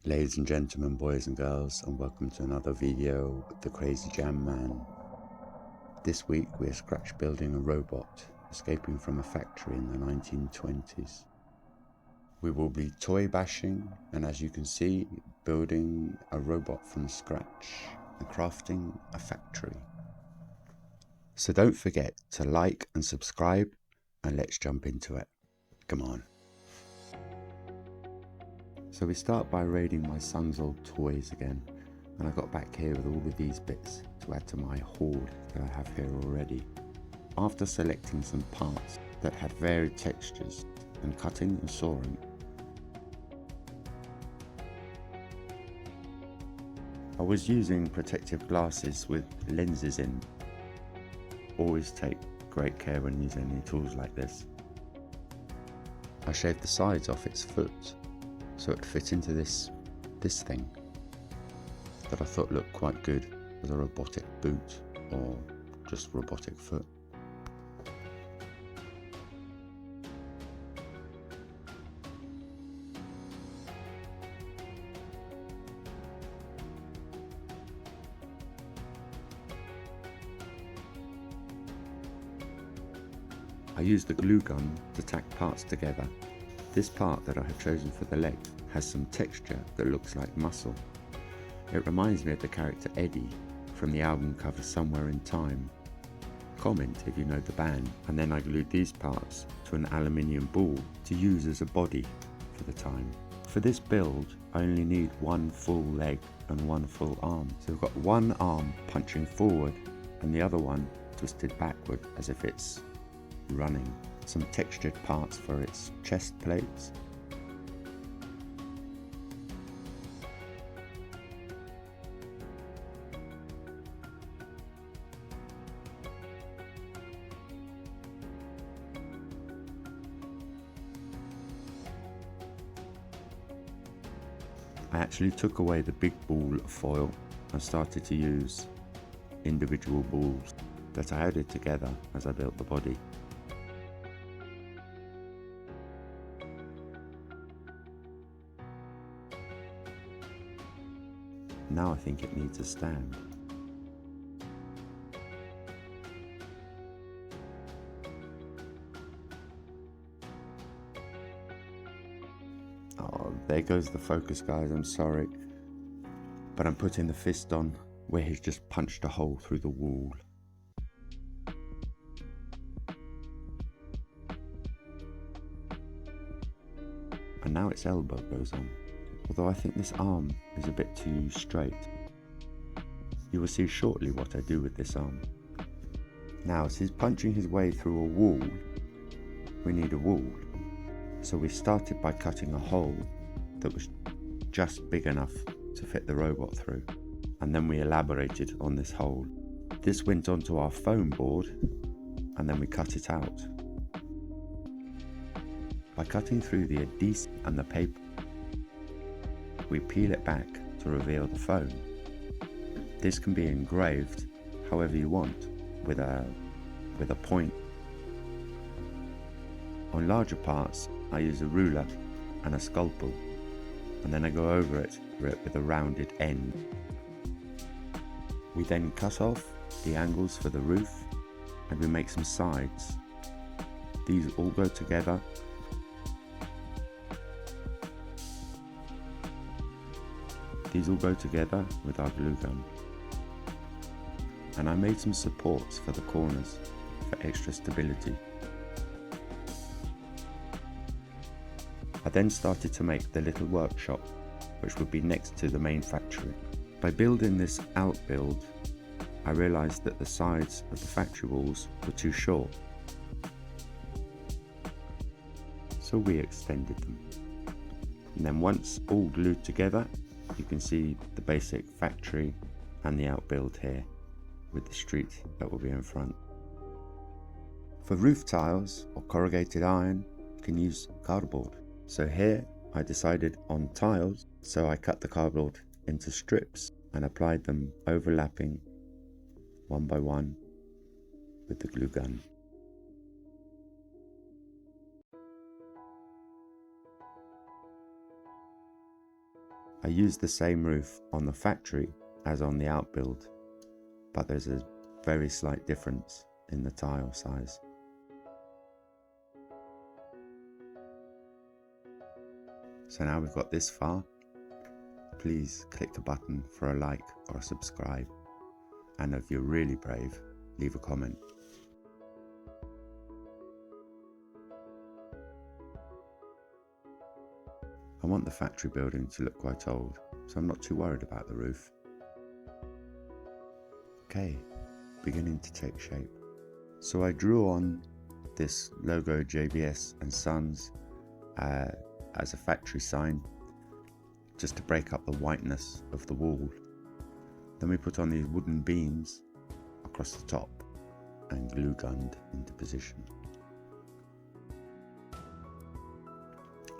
Ladies and gentlemen, boys and girls, and welcome to another video with the Crazy Jam Man. This week we are scratch building a robot escaping from a factory in the 1920s. We will be toy bashing and, as you can see, building a robot from scratch and crafting a factory. So don't forget to like and subscribe, and let's jump into it. Come on. So we start by raiding my son's old toys again, and I got back here with all of these bits to add to my hoard that I have here already. After selecting some parts that had varied textures and cutting and sawing, I was using protective glasses with lenses in. Always take great care when using any tools like this. I shaved the sides off its foot so it fit into this thing that I thought looked quite good as a robotic boot or just robotic foot. I used the glue gun to tack parts together. This part that I have chosen for the leg has some texture that looks like muscle. It reminds me of the character Eddie from the album cover Somewhere in Time. Comment if you know the band. And then I glued these parts to an aluminium ball to use as a body for the time. For this build I only need one full leg and one full arm. So we've got one arm punching forward and the other one twisted backward as if it's running. Some textured parts for its chest plates. I actually took away the big ball of foil and started to use individual balls that I added together as I built the body. Now I think it needs a stand. Oh, there goes the focus, guys, I'm sorry. But I'm putting the fist on where he's just punched a hole through the wall. And now its elbow goes on. Although I think this arm is a bit too straight. You will see shortly what I do with this arm. Now, as he's punching his way through a wall, we need a wall. So we started by cutting a hole that was just big enough to fit the robot through. And then we elaborated on this hole. This went onto our foam board and then we cut it out. By cutting through the adhesive and the paper, we peel it back to reveal the foam. This can be engraved however you want with a point. On larger parts I use a ruler and a scalpel, and then I go over it with a rounded end. We then cut off the angles for the roof and we make some sides. These all go together. These all go together with our glue gun. And I made some supports for the corners for extra stability. I then started to make the little workshop which would be next to the main factory. By building this outbuild, I realised that the sides of the factory walls were too short. So we extended them. And then once all glued together, you can see the basic factory and the outbuild here with the street that will be in front. For roof tiles or corrugated iron, you can use cardboard. So here I decided on tiles, so I cut the cardboard into strips and applied them overlapping one by one with the glue gun. I used the same roof on the factory as on the outbuild, but there's a very slight difference in the tile size. So now we've got this far, please click the button for a like or a subscribe, and if you're really brave, leave a comment. I want the factory building to look quite old, so I'm not too worried about the roof. Okay, beginning to take shape. So I drew on this logo JBS and Sons as a factory sign, just to break up the whiteness of the wall. Then we put on these wooden beams across the top and glue gunned into position.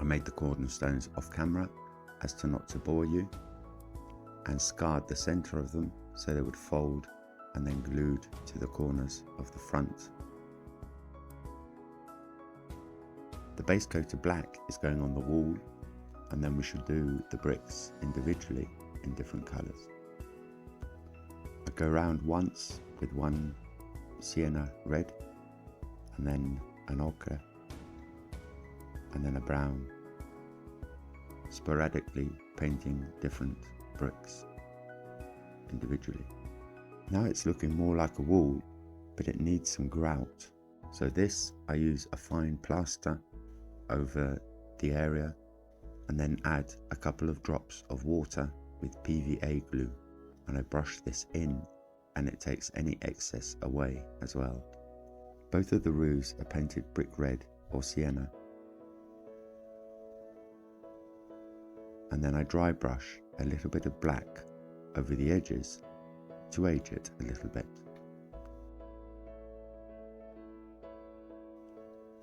I made the cornerstones off camera as to not to bore you, and scarred the centre of them so they would fold and then glued to the corners of the front. The base coat of black is going on the wall, and then we should do the bricks individually in different colours. I go round once with one sienna red, and then an ochre, and then a brown, sporadically painting different bricks individually. Now it's looking more like a wall, but it needs some grout. So this, I use a fine plaster over the area and then add a couple of drops of water with PVA glue, and I brush this in and it takes any excess away as well. Both of the roofs are painted brick red or sienna, and then I dry brush a little bit of black over the edges to age it a little bit.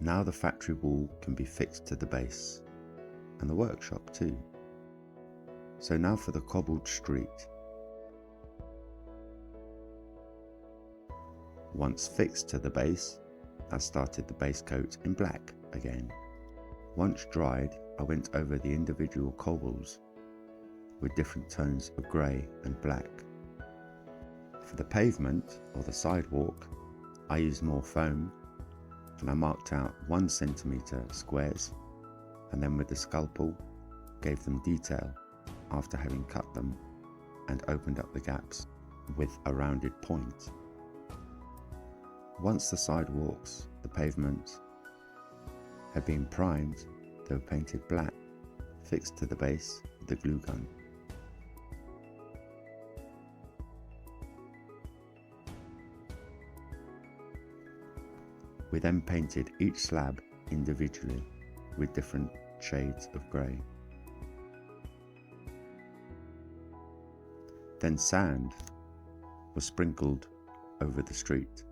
Now the factory wall can be fixed to the base, and the workshop too. So now for the cobbled street. Once fixed to the base, I started the base coat in black again. Once dried, I went over the individual cobbles with different tones of grey and black. For the pavement or the sidewalk, I used more foam, and I marked out 1 centimetre squares, and then with the scalpel gave them detail after having cut them and opened up the gaps with a rounded point. Once the sidewalks, the pavement, had been primed, they were painted black, fixed to the base with the glue gun. We then painted each slab individually with different shades of grey. Then sand was sprinkled over the street.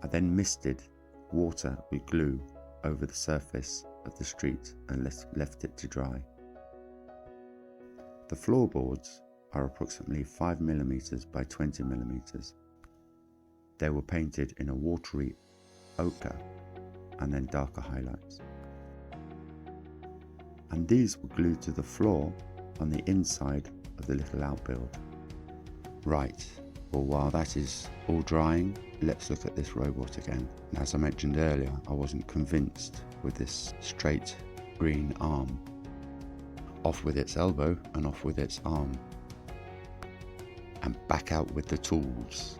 I then misted water with glue over the surface of the street and left it to dry. The floorboards are approximately 5mm by 20mm. They were painted in a watery ochre and then darker highlights. And these were glued to the floor on the inside of the little outbuild. Right, well, while that is all drying, let's look at this robot again. And as I mentioned earlier, I wasn't convinced with this straight green arm. Off with its elbow and off with its arm. And back out with the tools.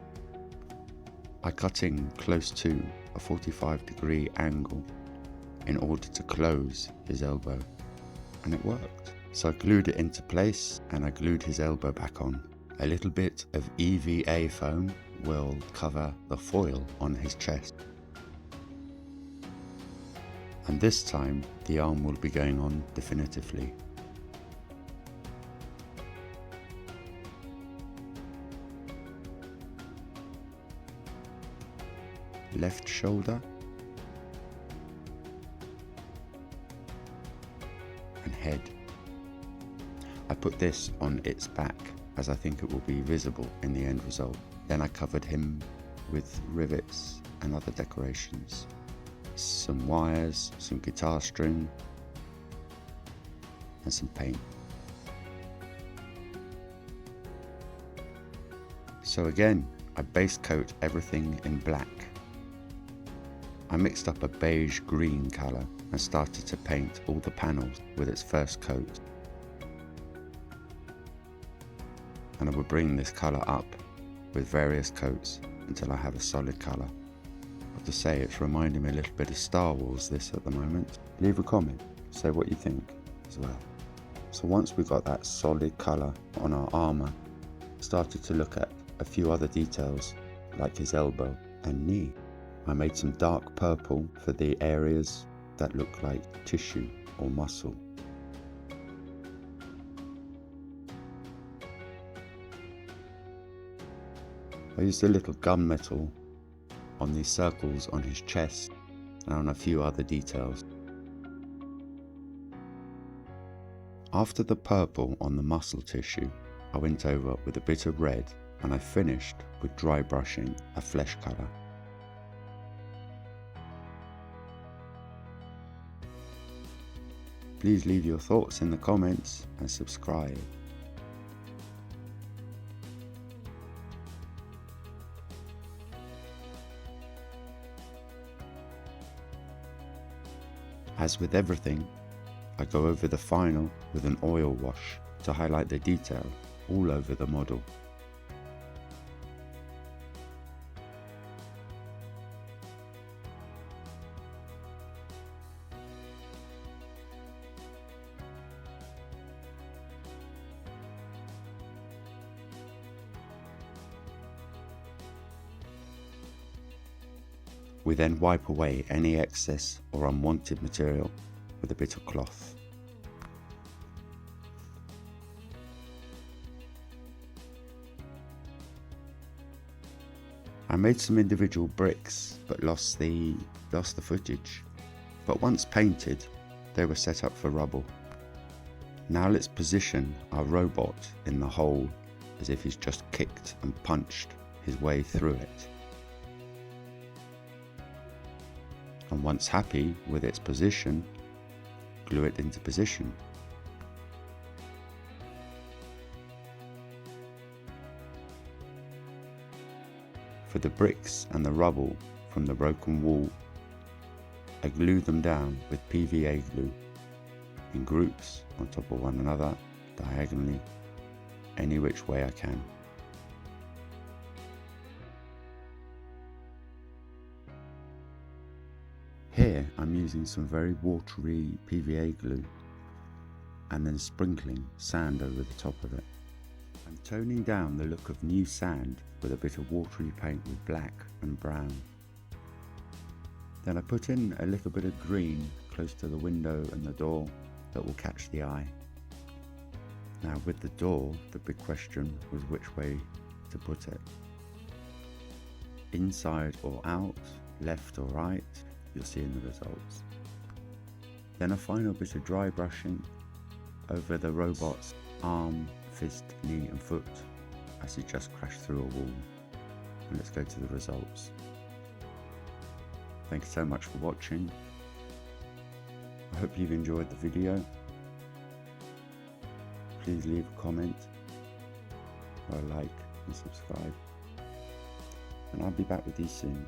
I cut in close to a 45-degree angle in order to close his elbow, and it worked. So I glued it into place and I glued his elbow back on. A little bit of EVA foam will cover the foil on his chest. And this time the arm will be going on definitively. Left shoulder and head. I put this on its back as I think it will be visible in the end result. Then I covered him with rivets and other decorations. some wires, some guitar string, and some paint. So again, I base coat everything in black. I mixed up a beige green colour and started to paint all the panels with its first coat. And I will bring this colour up with various coats until I have a solid colour. I have to say, it's reminding me a little bit of Star Wars, this at the moment. Leave a comment, say what you think as well. So once we got that solid colour on our armour, started to look at a few other details like his elbow and knee. I made some dark purple for the areas that look like tissue or muscle. I used a little gunmetal on these circles on his chest and on a few other details. After the purple on the muscle tissue, I went over with a bit of red and I finished with dry brushing a flesh colour. Please leave your thoughts in the comments and subscribe. As with everything, I go over the final with an oil wash to highlight the detail all over the model. We then wipe away any excess or unwanted material with a bit of cloth. I made some individual bricks but lost the footage. But once painted, they were set up for rubble. Now let's position our robot in the hole as if he's just kicked and punched his way through it. And once happy with its position, glue it into position. For the bricks and the rubble from the broken wall, I glue them down with PVA glue in groups on top of one another, diagonally, any which way I can. Here I'm using some very watery PVA glue and then sprinkling sand over the top of it. I'm toning down the look of new sand with a bit of watery paint with black and brown. Then I put in a little bit of green close to the window and the door that will catch the eye. Now with the door, the big question was which way to put it. Inside or out, left or right, you'll see in the results. Then a final bit of dry brushing over the robot's arm, fist, knee and foot as he just crashed through a wall. And let's go to the results. Thank you so much for watching. I hope you've enjoyed the video. Please leave a comment or a like and subscribe. And I'll be back with you soon.